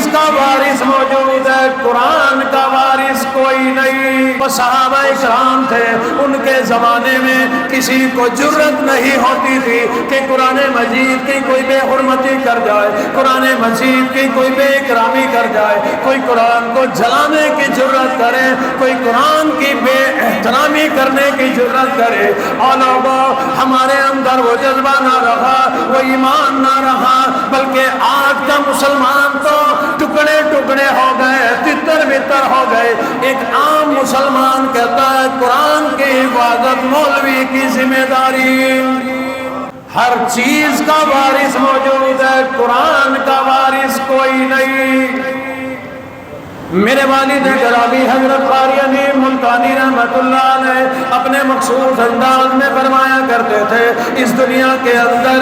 چیز کا وارث موجود ہے، قرآن کا وارث کوئی نہیں۔ وہ صحابہ کرام تھے، ان کے زمانے میں کسی کو جرت نہیں ہوتی تھی کہ قرآن مجید کی کوئی بے حرمتی کر جائے، قرآن مجید کی کوئی بے اکرامی کر جائے، کوئی قرآن کو جلانے کی جرت کرے، کوئی قرآن کی بے احترامی کرنے کی جرت کرے۔ اور لوگوں، ہمارے اندر وہ جذبہ نہ رہا، وہ ایمان نہ رہا، بلکہ آج کا مسلمان تو ٹکڑے ٹکڑے ہو گئے، تتر بتر ہو گئے۔ ایک عام مسلمان کہتا ہے قرآن کی حفاظت مولوی کی ذمہ داری۔ ہر چیز کا وارث موجود ہے، قرآن کا وارث کوئی نہیں۔ میرے والد گرامی حضرت قاری امین ملتانی رحمت اللہ علیہ اپنے مخصوص انداز میں فرمایا کرتے تھے، اس دنیا کے اندر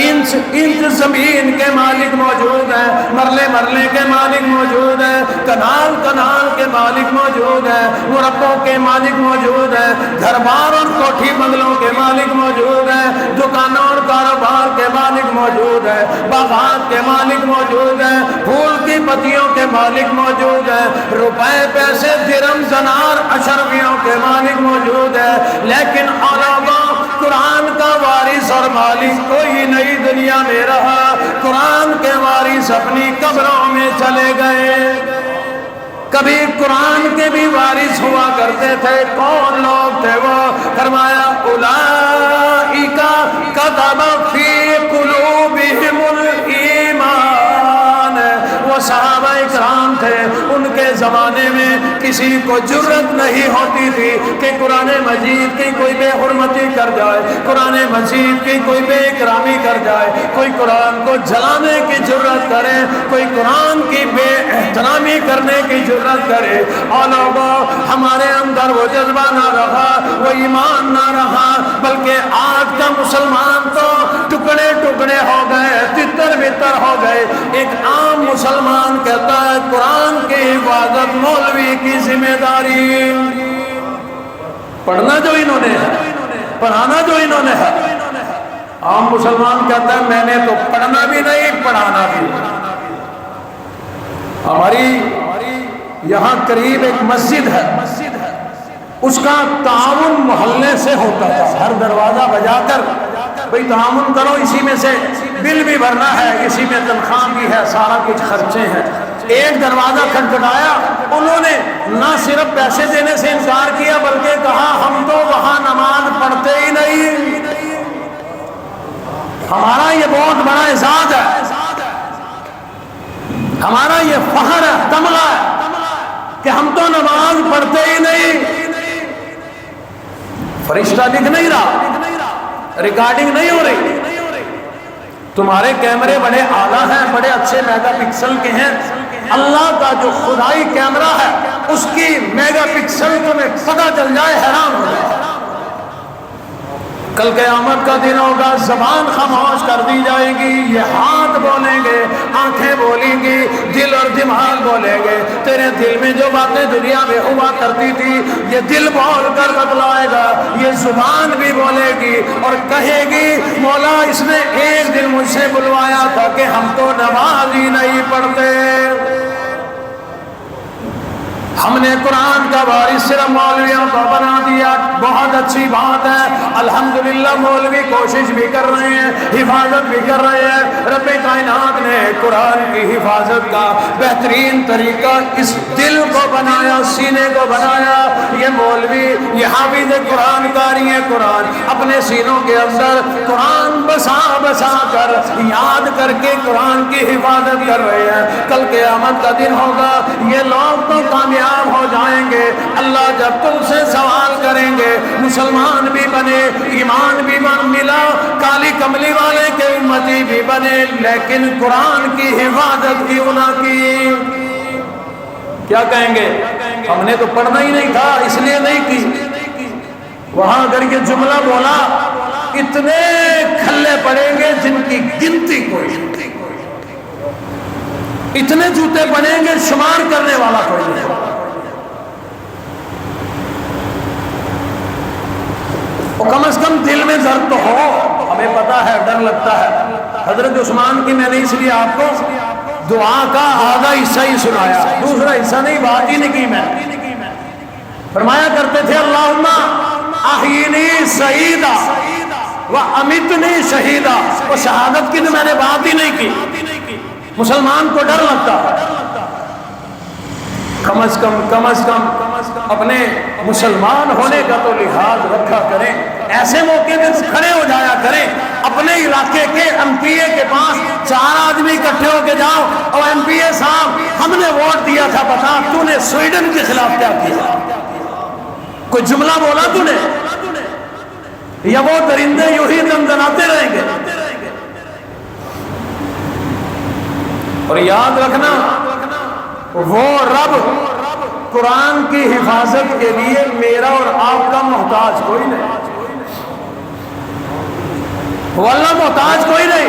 انچ انچ زمین کے مالک موجود ہیں، مرلے مرلے کے مالک موجود ہیں، کنال کنال کے مالک موجود ہیں، مربوں کے مالک موجود ہیں، گھر بار اور کوٹھی بنگلوں کے مالک موجود ہیں، دکانوں اور کاروبار کے مالک موجود ہیں، باغات کے مالک موجود ہیں، پھول کی پتیوں کے مالک موجود ہیں، روپے پیسے درم زنار اشرفیوں کے مالک موجود ہے، لیکن علماء قرآن کا وارث اور مالک کوئی نئی دنیا میں رہا۔ قرآن کے وارث اپنی قبروں میں چلے گئے۔ کبھی قرآن کے بھی وارث ہوا کرتے تھے، کون لوگ تھے وہ؟ فرمایا اولئک کتب فی قلوبہم الایمان۔ وہ صحابہ کرام تھے، ان کے زمانے میں کسی کو جرت نہیں ہوتی تھی کہ قرآن مجید کی کوئی بے حرمتی کر جائے، قرآن مجید کی کوئی بے اکرامی کر جائے، کوئی قرآن کو جلانے کی جرت کرے، کوئی قرآن کی بے احترامی کرنے کی جرت کرے۔ اور لوگوں، ہمارے اندر وہ جذبہ نہ رہا، وہ ایمان نہ رہا، بلکہ آج کا مسلمان تو ٹکڑے ٹکڑے ہو گئے، تتر بتر ہو گئے۔ ایک عام مسلمان کہتا ہے قرآن کی حفاظت مولوی کی ذمہ داری۔ پڑھنا جو انہوں نے ہے، پڑھانا جو انہوں نے ہے۔ عام مسلمان کہتا ہے میں نے تو پڑھنا بھی نہیں، پڑھانا بھی نہیں۔ ہماری یہاں قریب ایک مسجد ہے، اس کا تعاون محلے سے ہوتا تھا، ہر دروازہ بجا کر بھئی تعاون کرو، اسی میں سے بل بھی بھرنا ہے، اسی میں تنخواہ بھی ہے، سارا کچھ خرچے ہیں۔ ایک دروازہ کھٹکھٹایا، انہوں نے نہ صرف پیسے دینے سے انکار کیا بلکہ کہا ہم تو وہاں نماز پڑھتے ہی نہیں، ہمارا یہ بہت بڑا اعزاز ہے، ہمارا یہ فخر ہے، تمغہ ہے کہ ہم تو نماز پڑھتے ہی نہیں۔ فرشتہ دکھ نہیں رہا، ریکارڈنگ نہیں ہو رہی، تمہارے کیمرے بڑے اعلیٰ ہیں، بڑے اچھے میگا پکسل کے ہیں، اللہ کا جو خدائی کیمرہ ہے اس کی میگا پکسل تمہیں پتہ چل جائے حیران ہو جائے۔ کل قیامت کا دن ہوگا، زبان خاموش کر دی جائے گی، یہ ہاتھ بولیں گے، آنکھیں بولیں گی، دل اور دماغ بولیں گے۔ تیرے دل میں جو باتیں دنیا میں ہوا کرتی تھی یہ دل بول کر بتلائے گا، یہ زبان بھی بولے گی اور کہے گی مولا اس نے ایک دن مجھ سے بلوایا تھا کہ ہم تو نماز ہی نہیں پڑھتے، ہم نے قرآن کا وارث صرف مولویوں کو بنا دیا۔ بہت اچھی بات ہے، الحمدللہ مولوی کوشش بھی کر رہے ہیں، حفاظت بھی کر رہے ہیں۔ رب کائنات نے قرآن کی حفاظت کا بہترین طریقہ اس دل کو بنایا، سینے کو بنایا۔ یہ مولوی، یہ حافظ قرآن قاری ہیں، قرآن اپنے سینوں کے اندر قرآن بسا بسا کر یاد کر کے قرآن کی حفاظت کر رہے ہیں۔ کل قیامت کا دن ہوگا، یہ لوگ تو کامیاب ہو جائیں گے، اللہ جب تم سے سوال کریں گے مسلمان بھی بنے، ایمان بھی ملا، کالی کملی والے کے امتی بھی بنے، لیکن قرآن کی حفاظت کیوں نہ کی؟ کیا کہیں گے؟ ہم نے تو پڑھنا ہی نہیں تھا اس لیے نہیں کی۔ وہاں اگر یہ جملہ بولا اتنے کھلے پڑیں گے جن کی گنتی کوئی نہیں، اتنے جوتے بنیں گے شمار کرنے والا کوئی نہیں۔ کم از کم دل میں درد تو ہو، ہمیں پتا ہے ڈر لگتا ہے۔ حضرت عثمان کی میں نے اس لیے آپ کو دعا کا آدھا حصہ ہی سنایا، دوسرا حصہ نہیں، بات ہی نہیں کی میں۔ فرمایا کرتے تھے اللہم احیینی شہیدا و امیتنی شہیدا، وہ شہادت کی تو میں نے بات ہی نہیں کی۔ مسلمان کو ڈر لگتا ہے، کم از کم اپنے مسلمان ہونے کا تو لحاظ رکھا کریں، ایسے موقع پہ کھڑے ہو جایا کریں، اپنے علاقے کے ایم پی اے کے پاس 4 آدمی اکٹھے ہو کے جاؤ اور ایم پی اے صاحب ہم نے ووٹ دیا تھا، بتا تو نے سویڈن کے خلاف کیا کیا، کوئی جملہ بولا تو نے، یا وہ درندے یوں ہی دندناتے رہیں گے؟ اور یاد رکھنا وہ رب قرآن کی حفاظت کے لیے میرا اور آپ کا محتاج کوئی نہیں، وہ اللہ محتاج کوئی نہیں،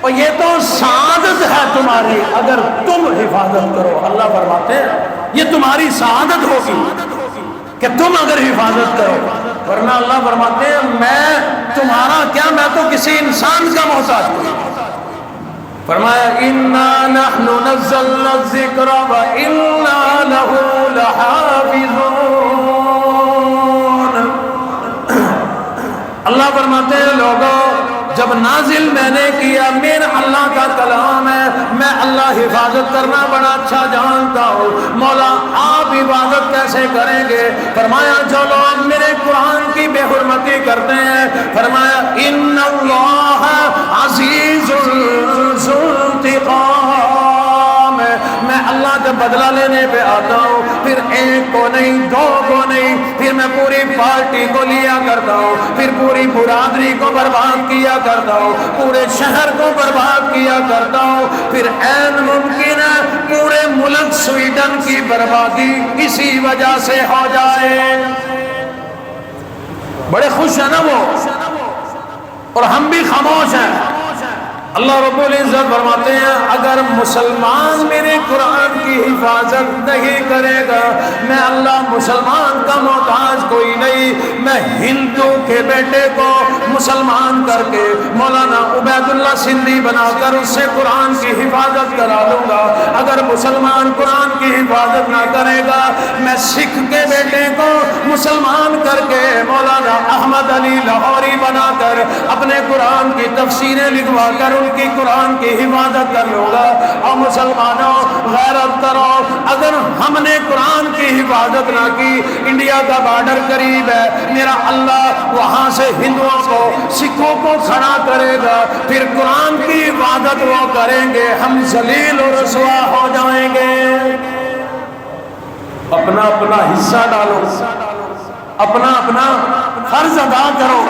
اور یہ تو سعادت ہے تمہاری اگر تم حفاظت کرو۔ اللہ فرماتے ہیں یہ تمہاری سعادت ہوگی کہ تم اگر حفاظت کرو، ورنہ اللہ فرماتے ہیں میں تمہارا کیا، میں تو کسی انسان کا محتاج ہوں۔ فرمایا اِنَّا نَحْنُ نَزَّلْنَا الذِّكْرَ وَإِنَّا لَهُ لَحَافِظُونَ۔ اللہ فرماتے ہیں لوگوں جب نازل میں نے کیا، میرا اللہ کا کلام ہے، میں اللہ حفاظت کرنا بڑا اچھا جانتا ہوں۔ مولا آپ عبادت کیسے کریں گے؟ فرمایا جو لوگ میرے قرآن کی بے حرمتی کرتے ہیں، فرمایا ان اللہ عزیز ذو انتقام، میں اللہ کا بدلہ لینے پہ آتا ہوں، پھر ایک کو نہیں، 2 کو نہیں، پھر میں پوری پارٹی کو لیا کرتا ہوں، پھر پوری برادری کو برباد کیا کرتا ہوں، پورے شہر کو برباد کیا کرتا ہوں، پھر عین ممکن ہے پورے ملک سویڈن کی بربادی اسی وجہ سے ہو جائے۔ بڑے خوش ہیں نا وہ، اور ہم بھی خاموش ہیں۔ اللہ رب العزت فرماتے ہیں اگر مسلمان میرے قرآن کی حفاظت نہیں کرے گا، میں اللہ مسلمان کا محتاج کوئی نہیں، میں ہندو کے بیٹے کو مسلمان کر کے مولانا عبید اللہ سندھی بنا کر اس سے قرآن کی حفاظت کرا لوں گا۔ اگر مسلمان قرآن کی حفاظت نہ کرے گا، میں سکھ کے بیٹے کو مسلمان کر کے مولانا احمد علی لاہوری بنا کر اپنے قرآن کی تفسیریں لکھوا کر ان کی قرآن کی حفاظت کر لوں گا۔ اور مسلمانوں غیرت کرو، اگر ہم نے قرآن کی حفاظت نہ کی، انڈیا کا بارڈر قریب ہے، میرا اللہ وہاں سے ہندوؤں کو سکھوں کو کھڑا کرے گا، پھر قرآن کی عبادت وہ کریں گے، ہم ذلیل و رسوا ہو جائیں گے۔ اپنا اپنا حصہ ڈالو، اپنا اپنا فرض ادا کرو۔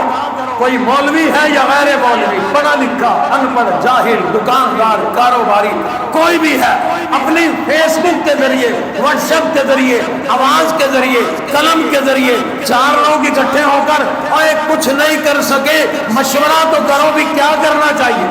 کوئی مولوی ہے یا غیر مولوی، پڑھا لکھا، ان پڑھ، جاہل، دکاندار، کاروباری، کوئی بھی ہے، اپنی فیس بک کے ذریعے، واٹس ایپ کے ذریعے، آواز کے ذریعے، قلم کے ذریعے 4 لوگ اکٹھے ہو کر اور کچھ نہیں کر سکے، مشورہ تو کرو بھی کیا کرنا چاہیے۔